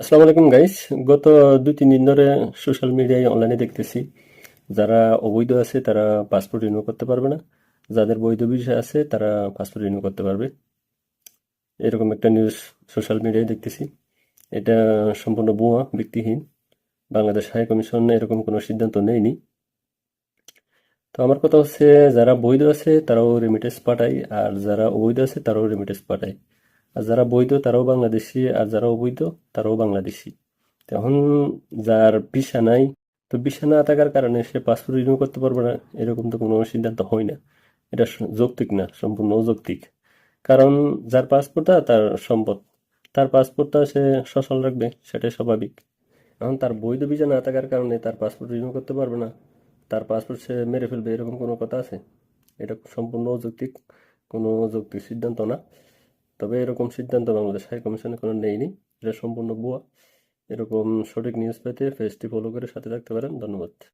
আসসালামু আলাইকুম গাইস। গত 2-3 দিন ধরে সোশ্যাল মিডিয়ায় অনলাইনে দেখতেছি যারা অবৈধ আছে তারা পাসপোর্ট রিনিউ করতে পারবে না, যাদের বৈধ ভিসা আছে তারা পাসপোর্ট রিনিউ করতে পারবে। এরকম একটা নিউজ সোশ্যাল মিডিয়ায় দেখতেছি। এটা সম্পূর্ণ ভুয়া, ভিত্তিহীন। বাংলাদেশ হাই কমিশন এরকম কোনো সিদ্ধান্ত নেয়নি। তো আমার কথা হচ্ছে, যারা বৈধ আছে তারাও রেমিটেন্স পাঠায়, আর যারা অবৈধ আছে তারাও রেমিটেন্স পাঠায়। আর যারা বৈধ তারাও বাংলাদেশি, আর যারা অবৈধ তারাও বাংলাদেশি। এখন যার ভিসা নাই, তো ভিসা না থাকার কারণে সে পাসপোর্ট রিনিউ করতে পারবে না, এরকম তো কোনো সিদ্ধান্ত হয় না। এটা যৌক্তিক না, সম্পূর্ণ অযৌক্তিক। কারণ যার পাসপোর্টটা তার সম্পদ, তার পাসপোর্টটা সে সচল রাখবে, সেটাই স্বাভাবিক। এখন তার বৈধ ভিসা না থাকার কারণে তার পাসপোর্ট রিনিউ করতে পারবে না, তার পাসপোর্ট সে মেরে ফেলবে, এরকম কোনো কথা আছে? এটা সম্পূর্ণ অযৌক্তিক, কোনো যৌক্তিক সিদ্ধান্ত না। তবে এরকম সিদ্ধান্ত বাংলাদেশ হাই কমিশনে কোনো নেয়নি। এটা সম্পূর্ণ ভুয়া। এরকম সঠিক নিউজ পেতে পেজটি ফলো করে সাথে থাকতে পারেন। ধন্যবাদ।